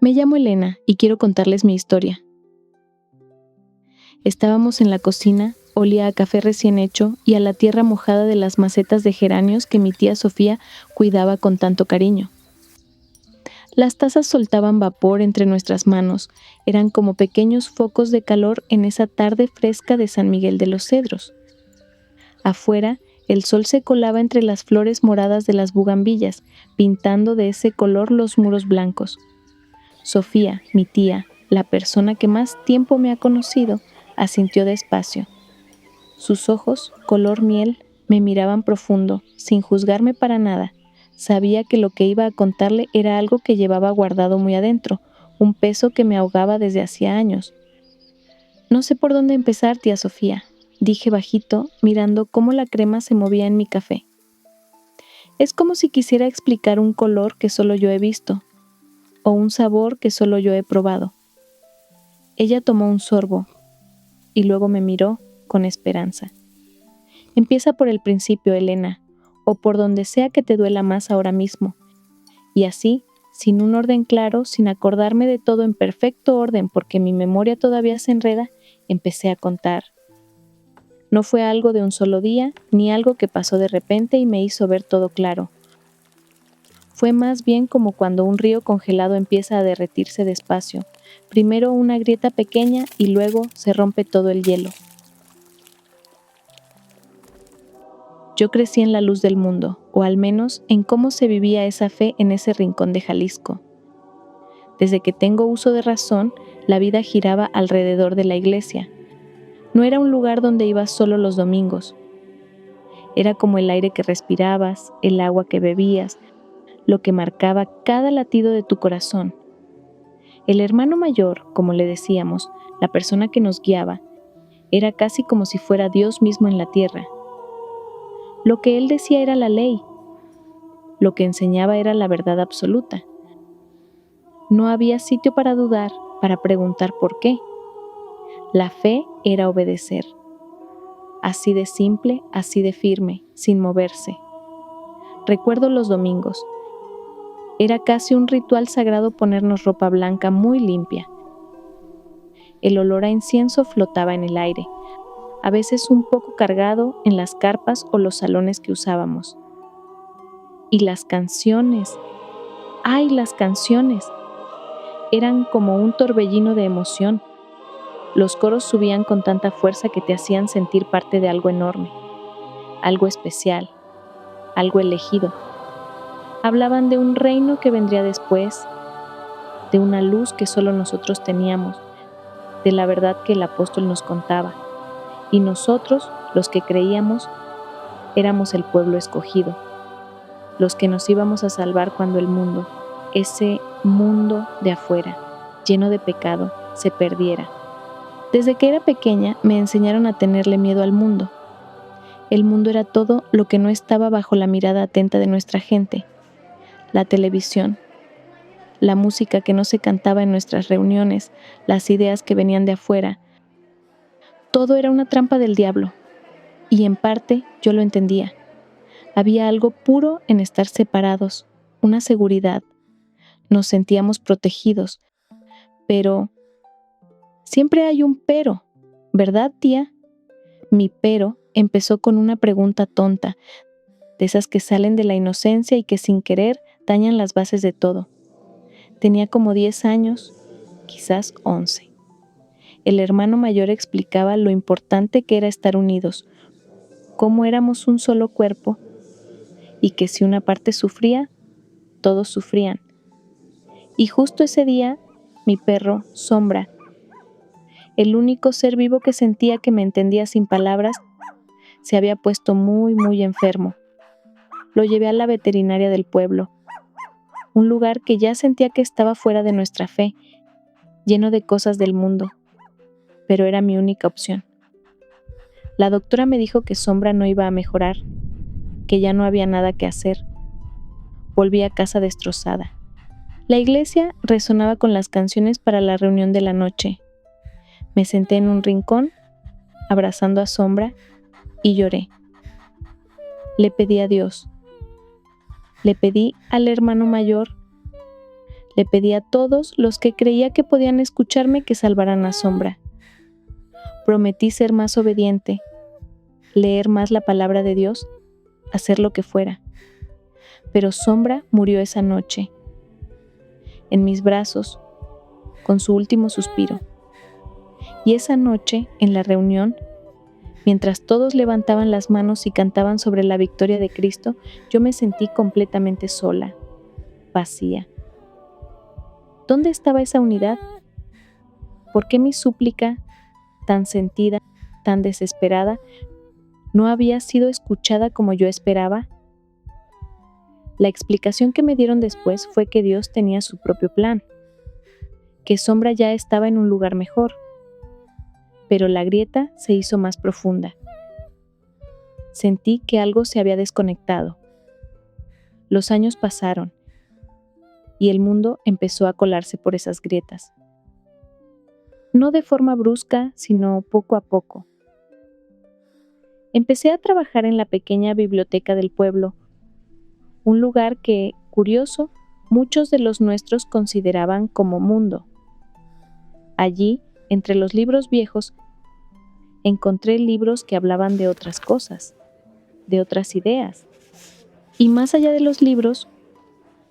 Me llamo Elena y quiero contarles mi historia. Estábamos en la cocina, olía a café recién hecho y a la tierra mojada de las macetas de geranios que mi tía Sofía cuidaba con tanto cariño. Las tazas soltaban vapor entre nuestras manos, eran como pequeños focos de calor en esa tarde fresca de San Miguel de los Cedros. Afuera, el sol se colaba entre las flores moradas de las bugambillas, pintando de ese color los muros blancos. Sofía, mi tía, la persona que más tiempo me ha conocido, asintió despacio. Sus ojos, color miel, me miraban profundo, sin juzgarme para nada. Sabía que lo que iba a contarle era algo que llevaba guardado muy adentro, un peso que me ahogaba desde hacía años. No sé por dónde empezar, tía Sofía, dije bajito, mirando cómo la crema se movía en mi café. Es como si quisiera explicar un color que solo yo he visto, o un sabor que solo yo he probado. Ella tomó un sorbo y luego me miró con esperanza. Empieza por el principio, Elena, o por donde sea que te duela más ahora mismo. Y así, sin un orden claro, sin acordarme de todo en perfecto orden porque mi memoria todavía se enreda, empecé a contar. No fue algo de un solo día, ni algo que pasó de repente y me hizo ver todo claro. Fue más bien como cuando un río congelado empieza a derretirse despacio. Primero una grieta pequeña y luego se rompe todo el hielo. Yo crecí en la luz del mundo, o al menos en cómo se vivía esa fe en ese rincón de Jalisco. Desde que tengo uso de razón, la vida giraba alrededor de la iglesia. No era un lugar donde ibas solo los domingos. Era como el aire que respirabas, el agua que bebías, lo que marcaba cada latido de tu corazón. El hermano mayor, como le decíamos, la persona que nos guiaba, era casi como si fuera Dios mismo en la tierra. Lo que él decía era la ley, lo que enseñaba era la verdad absoluta. No había sitio para dudar, para preguntar por qué. La fe era obedecer. Así de simple, así de firme, sin moverse. Recuerdo los domingos. Era casi un ritual sagrado ponernos ropa blanca muy limpia. El olor a incienso flotaba en el aire, a veces un poco cargado en las carpas o los salones que usábamos. Y las canciones, ¡ay, las canciones! Eran como un torbellino de emoción. Los coros subían con tanta fuerza que te hacían sentir parte de algo enorme, algo especial, algo elegido. Hablaban de un reino que vendría después, de una luz que solo nosotros teníamos, de la verdad que el apóstol nos contaba. Y nosotros, los que creíamos, éramos el pueblo escogido, los que nos íbamos a salvar cuando el mundo, ese mundo de afuera, lleno de pecado, se perdiera. Desde que era pequeña me enseñaron a tenerle miedo al mundo. El mundo era todo lo que no estaba bajo la mirada atenta de nuestra gente. La televisión, la música que no se cantaba en nuestras reuniones, las ideas que venían de afuera. Todo era una trampa del diablo. Y en parte yo lo entendía. Había algo puro en estar separados, una seguridad. Nos sentíamos protegidos. Pero siempre hay un pero, ¿verdad, tía? Mi pero empezó con una pregunta tonta, de esas que salen de la inocencia y que sin querer dañan las bases de todo. Tenía como 10 años, quizás 11. El hermano mayor explicaba lo importante que era estar unidos, cómo éramos un solo cuerpo y que si una parte sufría, todos sufrían. Y justo ese día, mi perro, Sombra, el único ser vivo que sentía que me entendía sin palabras, se había puesto muy, muy enfermo. Lo llevé a la veterinaria del pueblo, un lugar que ya sentía que estaba fuera de nuestra fe, lleno de cosas del mundo, pero era mi única opción. La doctora me dijo que Sombra no iba a mejorar, que ya no había nada que hacer. Volví a casa destrozada. La iglesia resonaba con las canciones para la reunión de la noche. Me senté en un rincón, abrazando a Sombra, y lloré. Le pedí a Dios. Le pedí al hermano mayor. Le pedí a todos los que creía que podían escucharme que salvaran a Sombra. Prometí ser más obediente, leer más la palabra de Dios, hacer lo que fuera. Pero Sombra murió esa noche, en mis brazos, con su último suspiro. Y esa noche, en la reunión, mientras todos levantaban las manos y cantaban sobre la victoria de Cristo, yo me sentí completamente sola, vacía. ¿Dónde estaba esa unidad? ¿Por qué mi súplica, tan sentida, tan desesperada, no había sido escuchada como yo esperaba? La explicación que me dieron después fue que Dios tenía su propio plan, que Sombra ya estaba en un lugar mejor, pero la grieta se hizo más profunda. Sentí que algo se había desconectado. Los años pasaron y el mundo empezó a colarse por esas grietas. No de forma brusca, sino poco a poco. Empecé a trabajar en la pequeña biblioteca del pueblo, un lugar que, curioso, muchos de los nuestros consideraban como mundo. Allí, entre los libros viejos, encontré libros que hablaban de otras cosas, de otras ideas. Y más allá de los libros,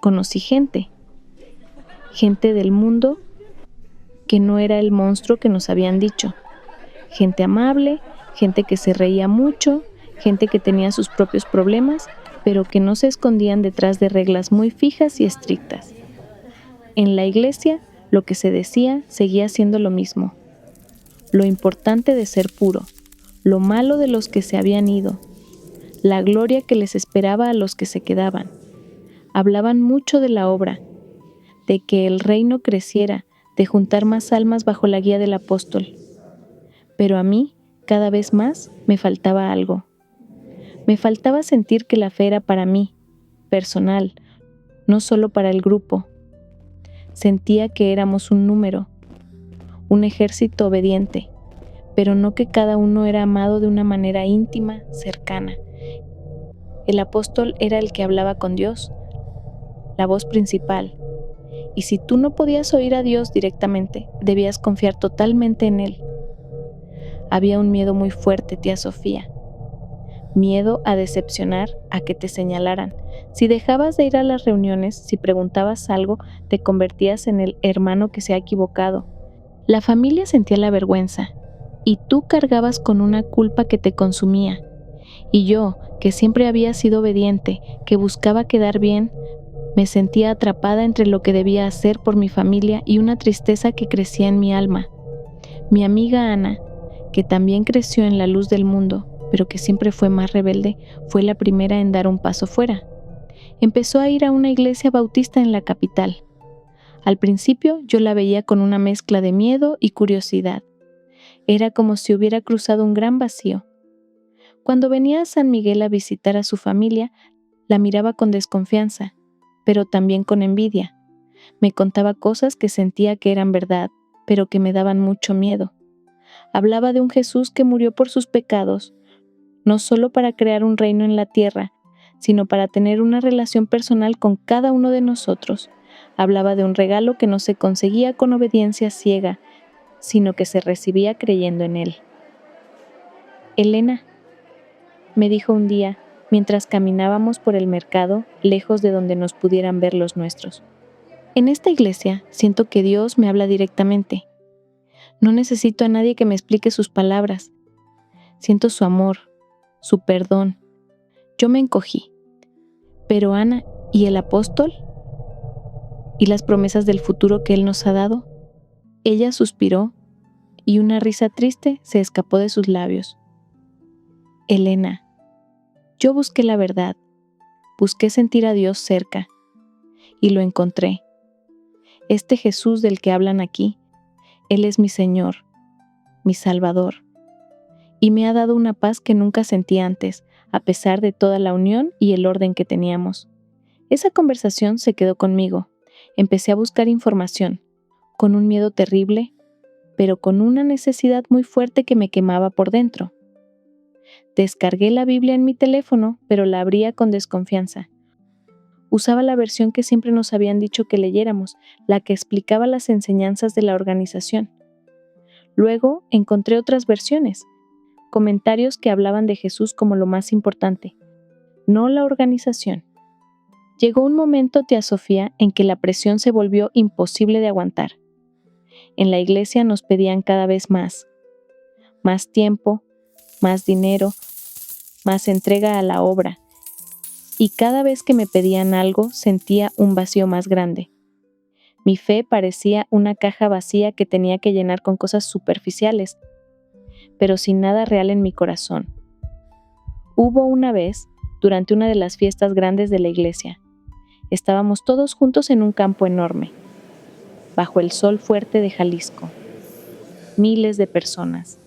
conocí gente del mundo que no era el monstruo que nos habían dicho. Gente amable, gente que se reía mucho, gente que tenía sus propios problemas, pero que no se escondían detrás de reglas muy fijas y estrictas. En la iglesia, lo que se decía seguía siendo lo mismo. Lo importante de ser puro, lo malo de los que se habían ido, la gloria que les esperaba a los que se quedaban. Hablaban mucho de la obra, de que el reino creciera, de juntar más almas bajo la guía del apóstol. Pero a mí, cada vez más, me faltaba algo. Me faltaba sentir que la fe era para mí, personal, no solo para el grupo. Sentía que éramos un número, un ejército obediente, pero no que cada uno era amado de una manera íntima, cercana. El apóstol era el que hablaba con Dios, la voz principal. Y si tú no podías oír a Dios directamente, debías confiar totalmente en Él. Había un miedo muy fuerte, tía Sofía. Miedo a decepcionar, a que te señalaran. Si dejabas de ir a las reuniones, si preguntabas algo, te convertías en el hermano que se ha equivocado. La familia sentía la vergüenza, y tú cargabas con una culpa que te consumía. Y yo, que siempre había sido obediente, que buscaba quedar bien, me sentía atrapada entre lo que debía hacer por mi familia y una tristeza que crecía en mi alma. Mi amiga Ana, que también creció en la luz del mundo, pero que siempre fue más rebelde, fue la primera en dar un paso fuera. Empezó a ir a una iglesia bautista en la capital. Al principio yo la veía con una mezcla de miedo y curiosidad. Era como si hubiera cruzado un gran vacío. Cuando venía a San Miguel a visitar a su familia, la miraba con desconfianza, pero también con envidia. Me contaba cosas que sentía que eran verdad, pero que me daban mucho miedo. Hablaba de un Jesús que murió por sus pecados, no solo para crear un reino en la tierra, sino para tener una relación personal con cada uno de nosotros. Hablaba de un regalo que no se conseguía con obediencia ciega, sino que se recibía creyendo en él. Elena, me dijo un día, mientras caminábamos por el mercado, lejos de donde nos pudieran ver los nuestros. En esta iglesia siento que Dios me habla directamente. No necesito a nadie que me explique sus palabras. Siento su amor, su perdón. Yo me encogí. Pero Ana, ¿y el apóstol? ¿Y las promesas del futuro que él nos ha dado? Ella suspiró y una risa triste se escapó de sus labios. Elena, yo busqué la verdad, busqué sentir a Dios cerca, y lo encontré. Este Jesús del que hablan aquí, Él es mi Señor, mi Salvador, y me ha dado una paz que nunca sentí antes, a pesar de toda la unión y el orden que teníamos. Esa conversación se quedó conmigo. Empecé a buscar información, con un miedo terrible, pero con una necesidad muy fuerte que me quemaba por dentro. Descargué la Biblia en mi teléfono, pero la abría con desconfianza. Usaba la versión que siempre nos habían dicho que leyéramos, la que explicaba las enseñanzas de la organización. Luego encontré otras versiones, comentarios que hablaban de Jesús como lo más importante, no la organización. Llegó un momento, tía Sofía, en que la presión se volvió imposible de aguantar. En la iglesia nos pedían cada vez más tiempo, más dinero, más entrega a la obra. Y cada vez que me pedían algo, sentía un vacío más grande. Mi fe parecía una caja vacía que tenía que llenar con cosas superficiales, pero sin nada real en mi corazón. Hubo una vez, durante una de las fiestas grandes de la iglesia, estábamos todos juntos en un campo enorme, bajo el sol fuerte de Jalisco. Miles de personas.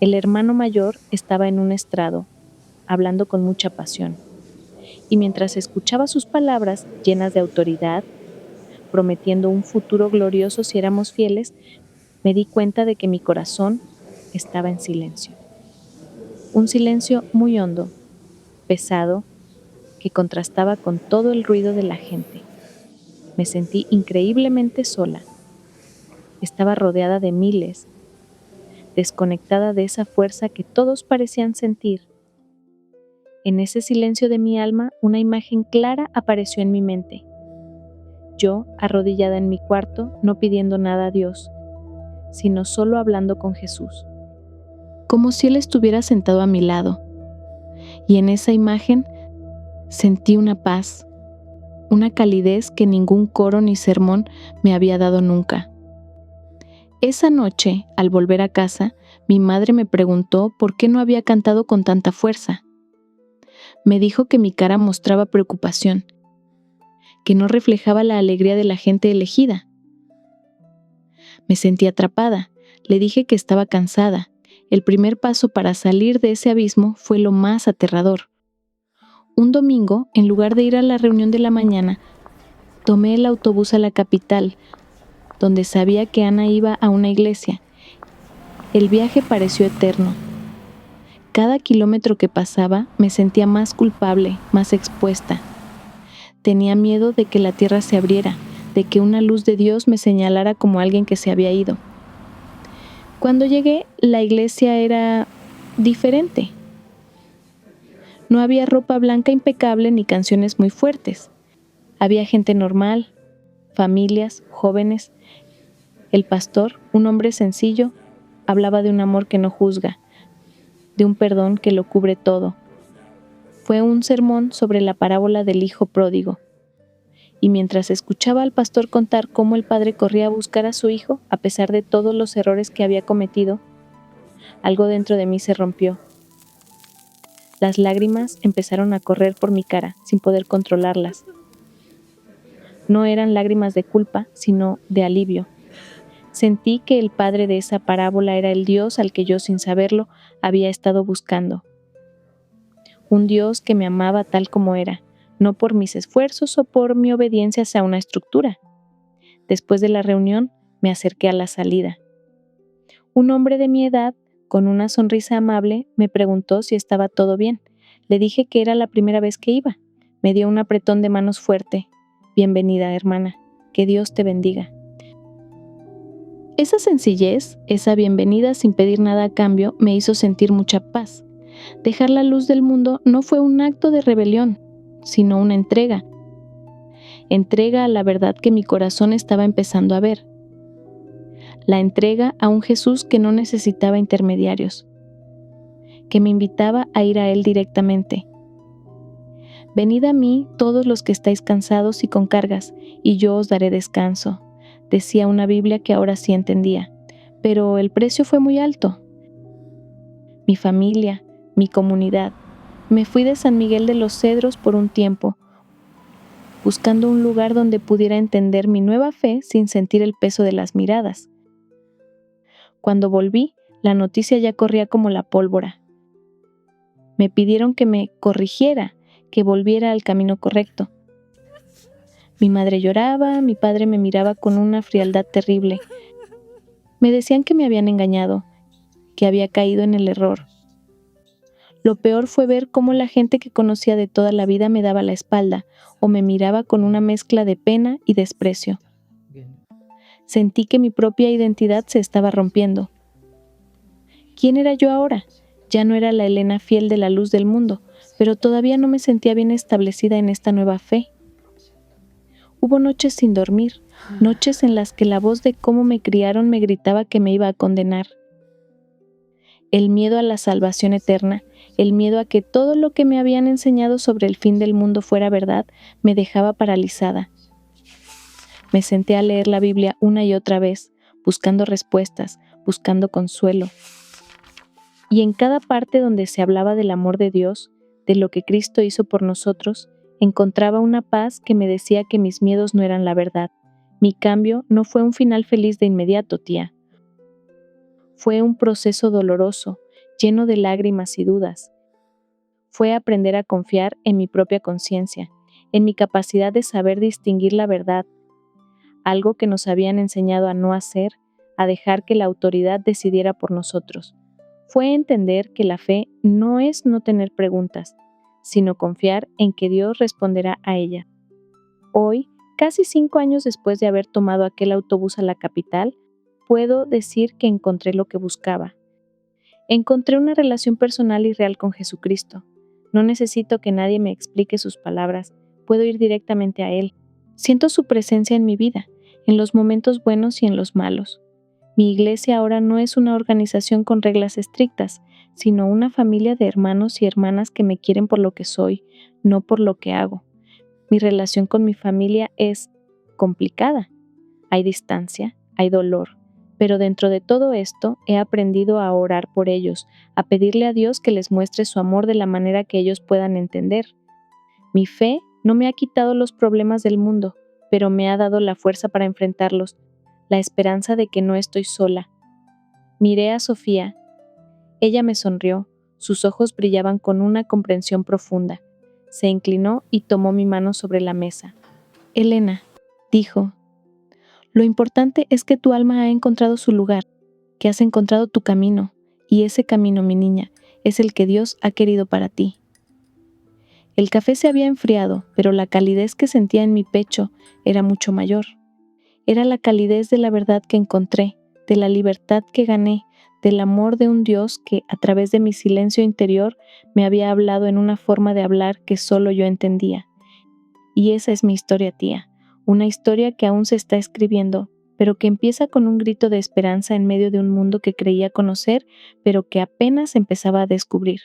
El hermano mayor estaba en un estrado, hablando con mucha pasión. Y mientras escuchaba sus palabras llenas de autoridad, prometiendo un futuro glorioso si éramos fieles, me di cuenta de que mi corazón estaba en silencio. Un silencio muy hondo, pesado, que contrastaba con todo el ruido de la gente. Me sentí increíblemente sola. Estaba rodeada de miles, desconectada de esa fuerza que todos parecían sentir. En ese silencio de mi alma, una imagen clara apareció en mi mente. Yo, arrodillada en mi cuarto, no pidiendo nada a Dios, sino solo hablando con Jesús, como si Él estuviera sentado a mi lado. Y en esa imagen sentí una paz, una calidez que ningún coro ni sermón me había dado nunca. Esa noche, al volver a casa, mi madre me preguntó por qué no había cantado con tanta fuerza. Me dijo que mi cara mostraba preocupación, que no reflejaba la alegría de la gente elegida. Me sentí atrapada. Le dije que estaba cansada. El primer paso para salir de ese abismo fue lo más aterrador. Un domingo, en lugar de ir a la reunión de la mañana, tomé el autobús a la capital, donde sabía que Ana iba a una iglesia. El viaje pareció eterno. Cada kilómetro que pasaba me sentía más culpable, más expuesta. Tenía miedo de que la tierra se abriera, de que una luz de Dios me señalara como alguien que se había ido. Cuando llegué, la iglesia era diferente. No había ropa blanca impecable ni canciones muy fuertes. Había gente normal, familias, jóvenes. El pastor, un hombre sencillo, hablaba de un amor que no juzga, de un perdón que lo cubre todo. Fue un sermón sobre la parábola del hijo pródigo. Y mientras escuchaba al pastor contar cómo el padre corría a buscar a su hijo, a pesar de todos los errores que había cometido, algo dentro de mí se rompió. Las lágrimas empezaron a correr por mi cara, sin poder controlarlas. No eran lágrimas de culpa, sino de alivio. Sentí que el padre de esa parábola era el Dios al que yo, sin saberlo, había estado buscando. Un Dios que me amaba tal como era, no por mis esfuerzos o por mi obediencia hacia una estructura. Después de la reunión, me acerqué a la salida. Un hombre de mi edad, con una sonrisa amable, me preguntó si estaba todo bien. Le dije que era la primera vez que iba. Me dio un apretón de manos fuerte. Bienvenida, hermana. Que Dios te bendiga. Esa sencillez, esa bienvenida sin pedir nada a cambio, me hizo sentir mucha paz. Dejar la luz del mundo no fue un acto de rebelión, sino una entrega. Entrega a la verdad que mi corazón estaba empezando a ver. La entrega a un Jesús que no necesitaba intermediarios, que me invitaba a ir a Él directamente. Venid a mí todos los que estáis cansados y con cargas, y yo os daré descanso, decía una Biblia que ahora sí entendía, pero el precio fue muy alto. Mi familia, mi comunidad. Me fui de San Miguel de los Cedros por un tiempo, buscando un lugar donde pudiera entender mi nueva fe sin sentir el peso de las miradas. Cuando volví, la noticia ya corría como la pólvora. Me pidieron que me corrigiera, que volviera al camino correcto. Mi madre lloraba, mi padre me miraba con una frialdad terrible. Me decían que me habían engañado, que había caído en el error. Lo peor fue ver cómo la gente que conocía de toda la vida me daba la espalda o me miraba con una mezcla de pena y desprecio. Sentí que mi propia identidad se estaba rompiendo. ¿Quién era yo ahora? Ya no era la Elena fiel de la luz del mundo, pero todavía no me sentía bien establecida en esta nueva fe. Hubo noches sin dormir, noches en las que la voz de cómo me criaron me gritaba que me iba a condenar. El miedo a la salvación eterna, el miedo a que todo lo que me habían enseñado sobre el fin del mundo fuera verdad, me dejaba paralizada. Me senté a leer la Biblia una y otra vez, buscando respuestas, buscando consuelo. Y en cada parte donde se hablaba del amor de Dios, de lo que Cristo hizo por nosotros, encontraba una paz que me decía que mis miedos no eran la verdad. Mi cambio no fue un final feliz de inmediato, tía. Fue un proceso doloroso, lleno de lágrimas y dudas. Fue aprender a confiar en mi propia conciencia, en mi capacidad de saber distinguir la verdad, algo que nos habían enseñado a no hacer, a dejar que la autoridad decidiera por nosotros. Fue entender que la fe no es no tener preguntas, sino confiar en que Dios responderá a ella. Hoy, casi 5 años después de haber tomado aquel autobús a la capital, puedo decir que encontré lo que buscaba. Encontré una relación personal y real con Jesucristo. No necesito que nadie me explique sus palabras, puedo ir directamente a Él. Siento su presencia en mi vida, en los momentos buenos y en los malos. Mi iglesia ahora no es una organización con reglas estrictas, sino una familia de hermanos y hermanas que me quieren por lo que soy, no por lo que hago. Mi relación con mi familia es complicada. Hay distancia, hay dolor, pero dentro de todo esto he aprendido a orar por ellos, a pedirle a Dios que les muestre su amor de la manera que ellos puedan entender. Mi fe no me ha quitado los problemas del mundo, pero me ha dado la fuerza para enfrentarlos, la esperanza de que no estoy sola. Miré a Sofía. Ella me sonrió, sus ojos brillaban con una comprensión profunda. Se inclinó y tomó mi mano sobre la mesa. Elena, dijo, lo importante es que tu alma ha encontrado su lugar, que has encontrado tu camino, y ese camino, mi niña, es el que Dios ha querido para ti. El café se había enfriado, pero la calidez que sentía en mi pecho era mucho mayor. Era la calidez de la verdad que encontré, de la libertad que gané, del amor de un Dios que, a través de mi silencio interior, me había hablado en una forma de hablar que solo yo entendía. Y esa es mi historia, tía, una historia que aún se está escribiendo, pero que empieza con un grito de esperanza en medio de un mundo que creía conocer, pero que apenas empezaba a descubrir.